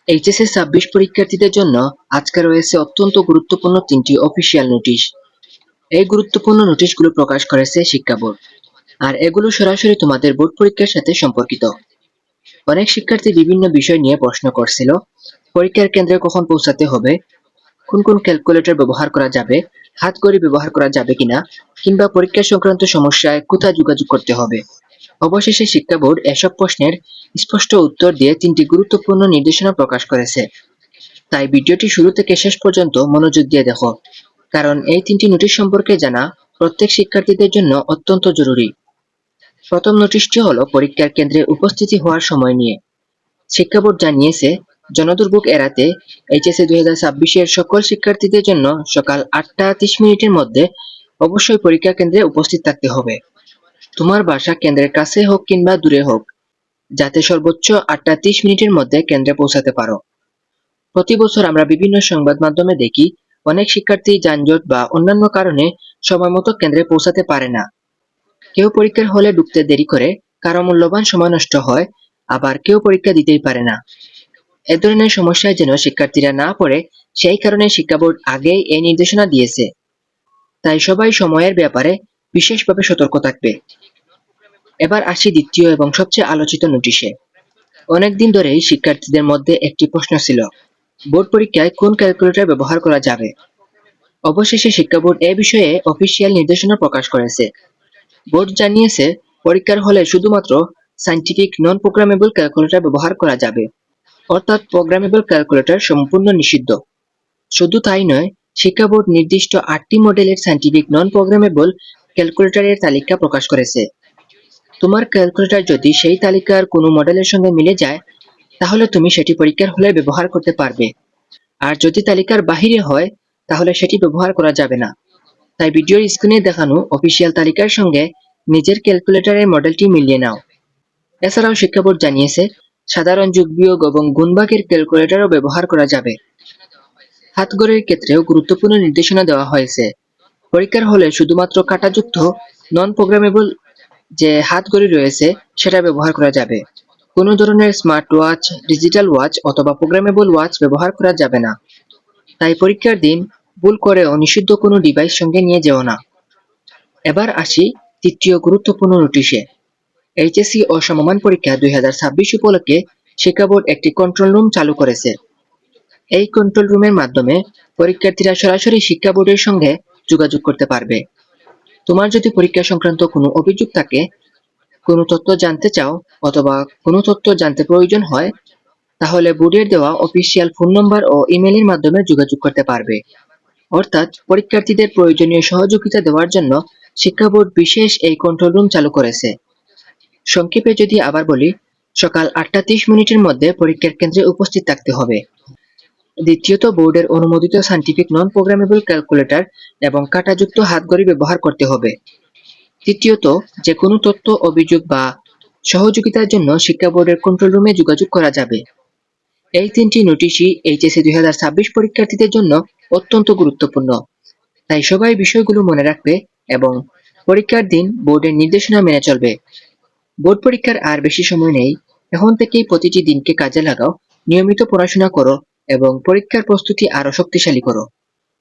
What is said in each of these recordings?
HSC ২৬ পরীক্ষার্থীদের জন্য আজকে রয়েছে অত্যন্ত গুরুত্বপূর্ণ ৩টি অফিসিয়াল নোটিশ। এই গুরুত্বপূর্ণ নোটিশগুলো প্রকাশ করেছে শিক্ষা বোর্ড, আর এগুলো সরাসরি তোমাদের বোর্ড পরীক্ষার সাথে সম্পর্কিত। অনেক শিক্ষার্থী বিভিন্ন বিষয় নিয়ে প্রশ্ন করছিল, পরীক্ষার কেন্দ্রে কখন পৌঁছাতে হবে, কোন কোন ক্যালকুলেটর ব্যবহার করা যাবে, হাতঘড়ি ব্যবহার করা যাবে কিনা, কিংবা পরীক্ষা সংক্রান্ত সমস্যায় কোথায় যোগাযোগ করতে হবে। অবশেষে শিক্ষা বোর্ড এসব প্রশ্নের স্পষ্ট উত্তর দিয়ে ৩টি গুরুত্বপূর্ণ নির্দেশনা প্রকাশ করেছে। তাই ভিডিওটি শুরু থেকে শেষ পর্যন্ত মনোযোগ দিয়ে দেখো, কারণ এই ৩টি নোটিশ সম্পর্কে জানা প্রত্যেক শিক্ষার্থীদের জন্য অত্যন্ত জরুরি। প্রথম নোটিশটি হলো পরীক্ষার কেন্দ্রে উপস্থিতি হওয়ার সময় নিয়ে। শিক্ষা বোর্ড জানিয়েছে, জনদুর্ভোগ এড়াতে এইচএসসি 2026-এর সকল শিক্ষার্থীদের জন্য সকাল ৮টা ৩০ মধ্যে অবশ্যই পরীক্ষা কেন্দ্রে উপস্থিত থাকতে হবে। তোমার বাসা কেন্দ্রের কাছে হোক কিংবা দূরে হোক, যাতে সর্বোচ্চ ৮টা ৩০ মধ্যে কেন্দ্রে পৌঁছাতে পারো। প্রতি বছর আমরা বিভিন্ন সংবাদ মাধ্যমে দেখি, অনেক শিক্ষার্থী যানজট বা অন্যান্য কারণে সময়মতো কেন্দ্রে পৌঁছাতে পারে না। কেউ পরীক্ষার হলে ঢুকতে দেরি করে, কারো মূল্যবান সময় নষ্ট হয়, আবার কেউ পরীক্ষা দিতেই পারে না। এ ধরনের সমস্যায় যেন শিক্ষার্থীরা না পড়ে, সেই কারণে শিক্ষা বোর্ড আগেই এই নির্দেশনা দিয়েছে। তাই সবাই সময়ের ব্যাপারে বিশেষভাবে সতর্ক থাকবে। এবার আসি দ্বিতীয় এবং সবচেয়ে আলোচিত নোটিশে। অনেকদিন ধরেই শিক্ষার্থীদের মধ্যে একটি প্রশ্ন ছিল, বোর্ড পরীক্ষায় কোন ক্যালকুলেটর ব্যবহার করা যাবে। অবশেষে শিক্ষা বোর্ড এ বিষয়ে অফিসিয়াল নির্দেশনা প্রকাশ করেছে। বোর্ড জানিয়েছে, পরীক্ষার হলে শুধুমাত্র সায়েন্টিফিক নন প্রোগ্রামেবল ক্যালকুলেটর ব্যবহার করা যাবে, অর্থাৎ প্রোগ্রামেবল ক্যালকুলেটর সম্পূর্ণ নিষিদ্ধ। শুধু তাই নয়, শিক্ষা বোর্ড নির্দিষ্ট ৮টি মডেলের সায়েন্টিফিক নন প্রোগ্রামেবল ক্যালকুলেটরের তালিকা প্রকাশ করেছে। তোমার ক্যালকুলেটর যদি সেই তালিকার কোনো মডেলের সঙ্গে মিলে যায়, তাহলে তুমি সেটি পরীক্ষার হলে ব্যবহার করতে পারবে, আর যদি তালিকার বাহিরে হয়, তাহলে সেটি ব্যবহার করা যাবে না। তাই ভিডিওর স্ক্রিনে দেখানো অফিসিয়াল তালিকার সঙ্গে নিজের ক্যালকুলেটরের মডেলটি মিলিয়ে নাও। এছাড়াও শিক্ষা বোর্ড জানিয়েছে, সাধারণ যোগ বিয়োগ এবং গুণভাগের ক্যালকুলেটরও ব্যবহার করা যাবে। হাতঘড়ির ক্ষেত্রেও গুরুত্বপূর্ণ নির্দেশনা দেওয়া হয়েছে। পরীক্ষার হলে শুধুমাত্র কাঁটাযুক্ত নন প্রোগ্রামেবল যে হাতঘড়ি রয়েছে সেটা ব্যবহার করা যাবে। কোনো ধরনের স্মার্ট ওয়াচ, ডিজিটাল ওয়াচ অথবা প্রোগ্রামেবল ওয়াচ ব্যবহার করা যাবে না। তাই পরীক্ষার দিন ভুল করেও নিষিদ্ধ কোনো ডিভাইস সঙ্গে নিয়ে যেও না। এবার আসি তৃতীয় গুরুত্বপূর্ণ নোটিশে। এইচএসসি ও সমমান পরীক্ষা 2026 উপলক্ষে শিক্ষা বোর্ড একটি কন্ট্রোল রুম চালু করেছে। এই কন্ট্রোল রুমের মাধ্যমে পরীক্ষার্থীরা সরাসরি শিক্ষা বোর্ডের সঙ্গে যোগাযোগ করতে পারবে। তোমার যদি পরীক্ষা সংক্রান্ত কোনো অভিযোগ থাকে, কোনো তথ্য জানতে চাও অথবা কোনো তথ্য জানতে প্রয়োজন হয়, তাহলে বোর্ডের দেওয়া অফিসিয়াল ফোন নম্বর ও ইমেইলের মাধ্যমে যোগাযোগ করতে পারবে। অর্থাৎ পরীক্ষার্থীদের প্রয়োজনীয় সহযোগিতা দেওয়ার জন্য শিক্ষা বোর্ড বিশেষ এই কন্ট্রোল রুম চালু করেছে। সংক্ষেপে যদি আবার বলি, সকাল ৮টা ৩০ মধ্যে পরীক্ষার কেন্দ্রে উপস্থিত থাকতে হবে। দ্বিতীয়ত, বোর্ডের অনুমোদিত সায়েন্টিফিক নন প্রোগ্রামেবল ক্যালকুলেটর এবং কাঁটাযুক্ত হাতঘড়ি ব্যবহার করতে হবে। তৃতীয়ত, যে কোনো তথ্য, অভিযোগ বা সহযোগিতার জন্য শিক্ষা বোর্ডের কন্ট্রোল রুমে যোগাযোগ করা যাবে। এই ৩টি নোটিশই এইচএসসি 2026 পরীক্ষার্থীদের জন্য অত্যন্ত গুরুত্বপূর্ণ। তাই সবাই বিষয়গুলো মনে রাখবে এবং পরীক্ষার দিন বোর্ডের নির্দেশনা মেনে চলবে। বোর্ড পরীক্ষার আর বেশি সময় নেই। এখন থেকেই প্রতিটি দিনকে কাজে লাগাও, নিয়মিত পড়াশোনা করো এবং পরীক্ষার প্রস্তুতি আরো শক্তিশালী করো।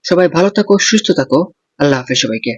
সবাই ভালো থাকো, সুস্থ থাকো। আল্লাহ হাফেজ সবাইকে।